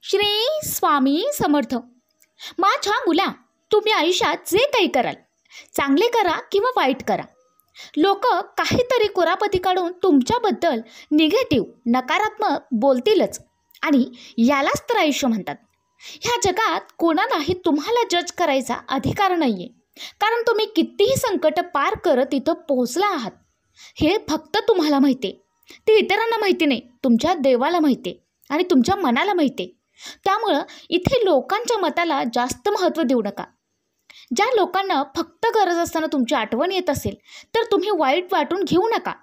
श्री स्वामी समर्थ. माझ्या मुला, तुम्ही आयुष्यात जे काही कराल, चांगले करा किंवा वाईट करा, लोक काहीतरी कुरापती काढून तुमच्याबद्दल निगेटिव्ह, नकारात्मक बोलतीलच. आणि यालाच तर आयुष्य म्हणतात. ह्या जगात कोणालाही तुम्हाला जज करायचा अधिकार नाही आहे, कारण तुम्ही कितीही संकट पार करत इथं पोहोचला आहात हे फक्त तुम्हाला माहिती आहे. ते इतरांना माहिती नाही, तुमच्या देवाला माहिती आहे आणि तुमच्या मनाला माहिती आहे. त्यामुळं इथे लोकांच्या मताला जास्त महत्त्व देऊ नका. ज्या लोकांना फक्त गरज असताना तुमची आठवण येत असेल तर तुम्ही वाईट वाटून घेऊ नका.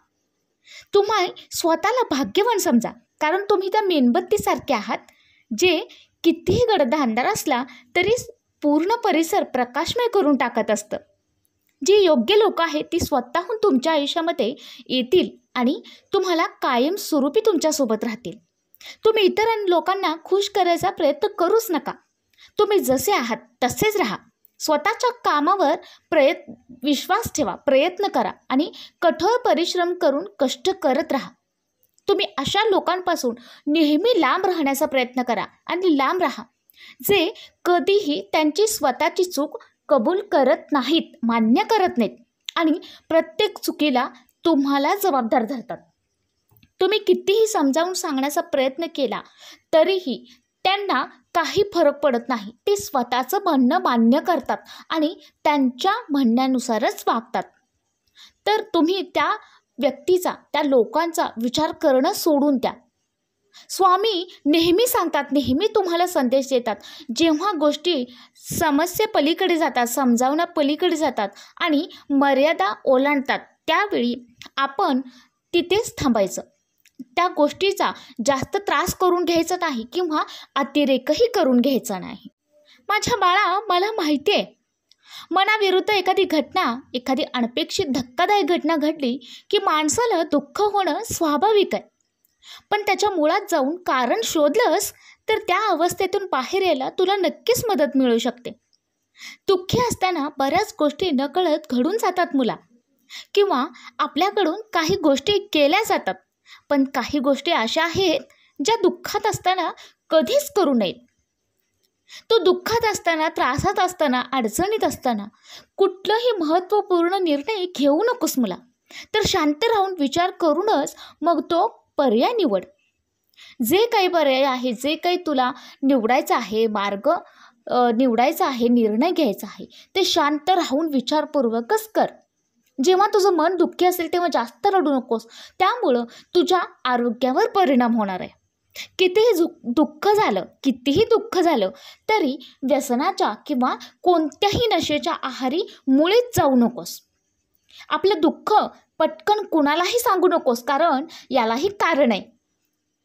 तुम्ही स्वतःला भाग्यवान समजा, कारण तुम्ही त्या मेणबत्तीसारखे आहात जे कितीही गडद अंधार असला तरी पूर्ण परिसर प्रकाशमय करून टाकत असतं. जी योग्य लोक आहेत ती स्वतःहून तुमच्या आयुष्यामध्ये येतील आणि तुम्हाला कायमस्वरूपी तुमच्यासोबत राहतील. तुम्ही इतर लोकांना खुश करायचा प्रयत्न करूच नका. तुम्ही जसे आहात तसेच राहा. स्वतःच्या कामावर विश्वास ठेवा, प्रयत्न करा आणि कठोर परिश्रम करून कष्ट करत राहा. तुम्ही अशा लोकांपासून नेहमी लांब राहण्याचा प्रयत्न करा आणि लांब राहा जे कधीही त्यांची स्वतःची चूक कबूल करत नाहीत, मान्य करत नाहीत आणि प्रत्येक चुकीला तुम्हाला जबाबदार धरतात. तुम्ही कितीही समजावून सांगण्याचा प्रयत्न केला तरीही त्यांना काही फरक पडत नाही. ते स्वतःचं म्हणणं मान्य करतात आणि त्यांच्या म्हणण्यानुसारच वागतात. तर तुम्ही त्या व्यक्तीचा, त्या लोकांचा विचार करणं सोडून द्या. स्वामी नेहमी सांगतात, नेहमी तुम्हाला संदेश देतात. जेव्हा गोष्टी समस्येपलीकडे जातात, समजावण्या पलीकडे जातात आणि मर्यादा ओलांडतात, त्यावेळी आपण तिथेच थांबायचं. त्या गोष्टीचा जास्त त्रास करून घ्यायचा नाही किंवा अतिरेकही करून घ्यायचा नाही. माझ्या बाळा, मला माहिती आहे, मनाविरुद्ध एखादी घटना, एखादी अनपेक्षित धक्कादायक घटना घडली की माणसाला दुःख होणं स्वाभाविक आहे. पण त्याच्या मुळात जाऊन कारण शोधलंस तर त्या अवस्थेतून बाहेर यायला तुला नक्कीच मदत मिळू शकते. दुःखी असताना बऱ्याच गोष्टी नकळत घडून जातात मुला, किंवा आपल्याकडून काही गोष्टी केल्या जातात. पण काही गोष्टी अशा आहेत ज्या दुःखात असताना कधीच करू नयेत. तो दुःखात असताना, त्रासात असताना, अडचणीत असताना कुठलंही महत्त्वपूर्ण निर्णय घेऊ नकोस मुला. तर शांत राहून विचार करूनच मग तो पर्याय निवड. जे काही पर्याय आहे, जे काही तुला निवडायचं आहे, मार्ग निवडायचा आहे, निर्णय घ्यायचा आहे, ते शांत राहून विचारपूर्वकच कर. जेव्हा तुझं मन दुःखी असेल तेव्हा जास्त रडू नकोस, त्यामुळं तुझ्या आरोग्यावर परिणाम होणार आहे. कितीही दुःख झालं तरी व्यसनाच्या किंवा कोणत्याही नशेच्या आहारी मुळीच जाऊ नकोस. आपलं दुःख पटकन कुणालाही सांगू नकोस, कारण यालाही कारण आहे.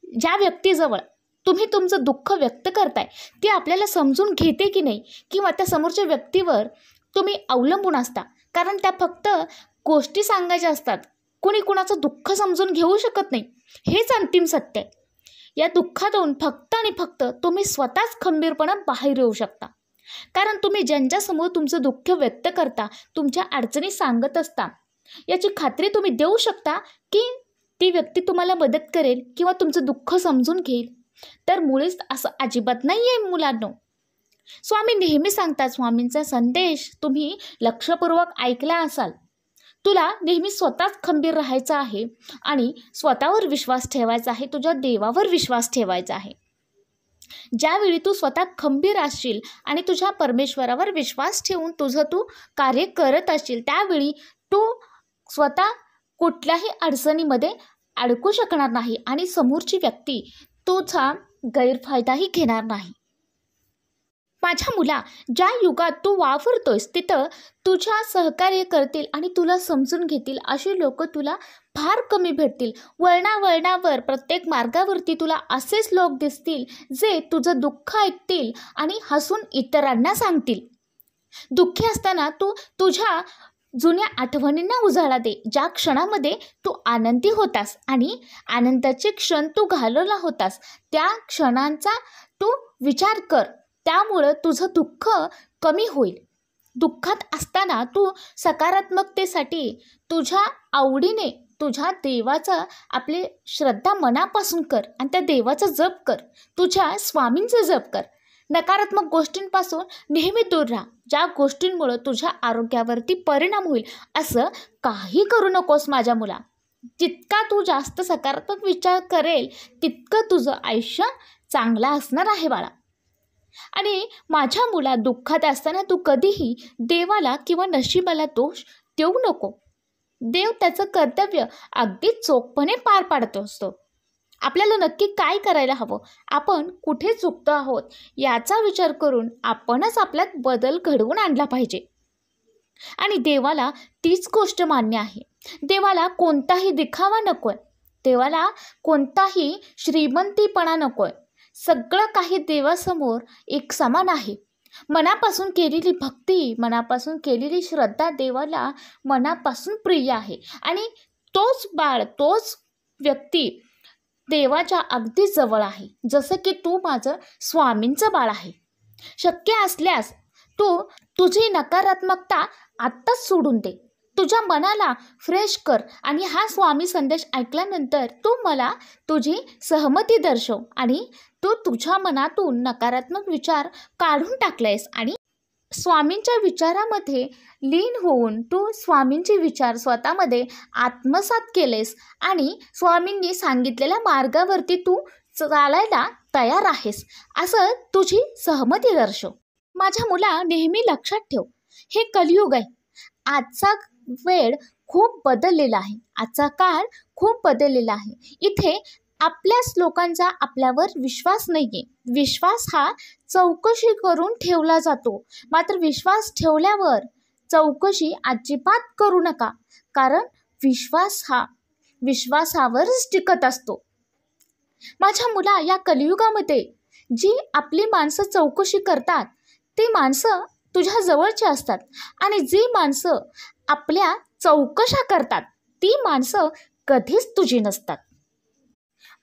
ज्या व्यक्तीजवळ तुम्ही तुमचं दुःख व्यक्त करताय ती आपल्याला समजून घेते की नाही, किंवा त्या समोरच्या व्यक्तीवर तुम्ही अवलंबून असता, कारण त्या फक्त गोष्टी सांगायच्या असतात. कुणी कुणाचं दुःख समजून घेऊ शकत नाही, हेच अंतिम सत्य आहे. या दुःखातून फक्त आणि फक्त तुम्ही स्वतःच खंबीरपणे बाहेर येऊ शकता, कारण तुम्ही ज्यांच्यासमोर तुमचं दुःख व्यक्त करता, तुमच्या अडचणी सांगत असता, याची खात्री तुम्ही देऊ शकता की ती व्यक्ती तुम्हाला मदत करेल किंवा तुमचं दुःख समजून घेईल. तर मुळीच असं अजिबात नाही आहे मुलांनो. स्वामी नेहमी सांगतात, स्वामींचा संदेश तुम्ही लक्षपूर्वक ऐकला असाल. तुला नेहमी स्वतःच खंबीर राहायचं आहे आणि स्वतःवर विश्वास ठेवायचा आहे, तुझ्या देवावर विश्वास ठेवायचा आहे. ज्यावेळी तू स्वतः खंबीर असशील आणि तुझ्या परमेश्वरावर विश्वास ठेवून तुझं तू कार्य करत असशील, त्यावेळी तू स्वतः कुठल्याही अडचणीमध्ये अडकू शकणार नाही आणि समोरची व्यक्ती तुझा गैरफायदाही घेणार नाही. माझ्या मुला, ज्या युगात तू वावरतोयस तिथं तुझ्या सहकार्य करतील आणि तुला समजून घेतील अशी लोक तुला फार कमी भेटतील. वळणावळणावर, प्रत्येक मार्गावरती तुला असेच लोक दिसतील जे तुझं दुःख ऐकतील आणि हसून इतरांना सांगतील. दुःखी असताना तू तुझ्या जुन्या आठवणींना उजाळा दे, ज्या क्षणामध्ये तू आनंदी होतास आणि आनंदाचे क्षण तू घालवला होतास, त्या क्षणांचा तू विचार कर. त्यामुळं तुझं दुःख कमी होईल. दुःखात असताना तू सकारात्मकतेसाठी तुझ्या आवडीने तुझ्या देवाचा आपली श्रद्धा मनापासून कर आणि त्या देवाचा जप कर, तुझ्या स्वामींचा जप कर. नकारात्मक गोष्टींपासून नेहमी दूर राहा. ज्या गोष्टींमुळे तुझ्या आरोग्यावरती परिणाम होईल असं काही करू नकोस माझ्या मुला. जितका तू जास्त सकारात्मक विचार करेल तितकं तुझं आयुष्य चांगलं असणार आहे बाळा. आणि माझ्या मुला, दुःखात असताना तू कधीही देवाला किंवा नशिबाला दोष देऊ नको. देव त्याचं कर्तव्य अगदी चोखपणे पार पाडत असतो. आपल्याला नक्की काय करायला हवं, आपण कुठे चुकतो आहोत याचा विचार करून आपणच आपल्यात बदल घडवून आणला पाहिजे. आणि देवाला तीच गोष्ट मान्य आहे. देवाला कोणताही दिखावा नकोय, देवाला कोणताही श्रीमंतीपणा नकोय. सगळं काही देवासमोर एक समान आहे. मनापासून केलेली भक्ती, मनापासून केलेली श्रद्धा देवाला मनापासून प्रिय आहे. आणि तोच बाळ, तोच व्यक्ती देवाच्या अगदी जवळ आहे. जसं की तू माझं स्वामींचं बाळ आहे. शक्य असल्यास तू तुझी नकारात्मकता आत्ताच सोडून दे. तुझ्या मनाला फ्रेश कर आणि हा स्वामी संदेश ऐकल्यानंतर तू मला तुझी सहमती दर्शव आणि तू तुझ्या मनातून नकारात्मक विचार काढून टाकलेस आणि स्वामींच्या विचारामध्ये लीन होऊन तू स्वामींचे विचार स्वतःमध्ये आत्मसात केलेस आणि स्वामींनी सांगितलेल्या मार्गावरती तू चालायला तयार आहेस असं तुझी सहमती दर्शव. माझ्या मुला, नेहमी लक्षात ठेव, हे कलियुग आहे. आजचा वेळ खूप बदललेला आहे, आजचा काळ खूप बदललेला आहे. इथे आपल्याच लोकांचा आपल्यावर विश्वास नाही आहे. विश्वास हा चौकशी करून ठेवला जातो, मात्र विश्वास ठेवल्यावर चौकशी अजिबात करू नका, कारण विश्वास हा विश्वासावरच टिकत असतो. माझ्या मुला, या कलियुगामध्ये जी आपली माणसं चौकशी करतात ती माणसं तुझ्या जवळची असतात आणि जी माणसं आपल्या चौकशा करतात ती माणसं कधीच तुझी नसतात.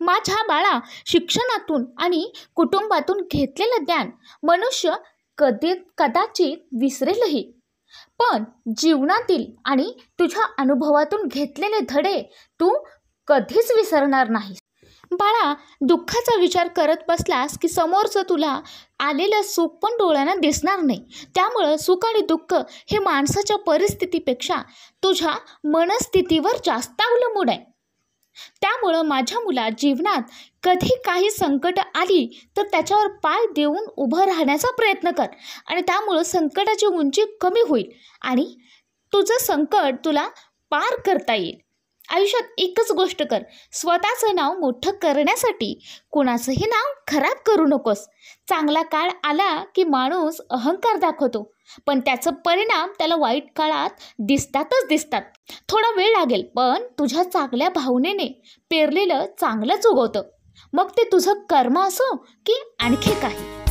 माझ्या बाळा, शिक्षणातून आणि कुटुंबातून घेतलेलं ज्ञान मनुष्य कदाचित विसरेलही, पण जीवनातील आणि तुझ्या अनुभवातून घेतलेले धडे तू कधीच विसरणार नाहीस. बाळा, दुःखाचा विचार करत बसलास की समोरचं तुला आलेलं सुख पण डोळ्यांना दिसणार नाही. त्यामुळं सुख आणि दुःख हे माणसाच्या परिस्थितीपेक्षा तुझ्या मनस्थितीवर जास्त अवलंबून आहे. त्यामुळं माझ्या मुला, जीवनात कधी काही संकट आली तर त्याच्यावर पाय देऊन उभं राहण्याचा प्रयत्न कर आणि त्यामुळं संकटाची उंची कमी होईल आणि तुझं संकट तुला पार करता येईल. आयुष्यात एकच गोष्ट कर, स्वतःचं नाव मोठं करण्यासाठी कुणाचंही नाव खराब करू नकोस. चांगला काळ आला की माणूस अहंकार दाखवतो, पण त्याचं परिणाम त्याला वाईट काळात दिसतात. थोडा वेळ लागेल, पण तुझ्या चांगल्या भावनेने पेरलेलं चांगलंच उगवतं. मग ते तुझं कर्म असो की आणखी काही.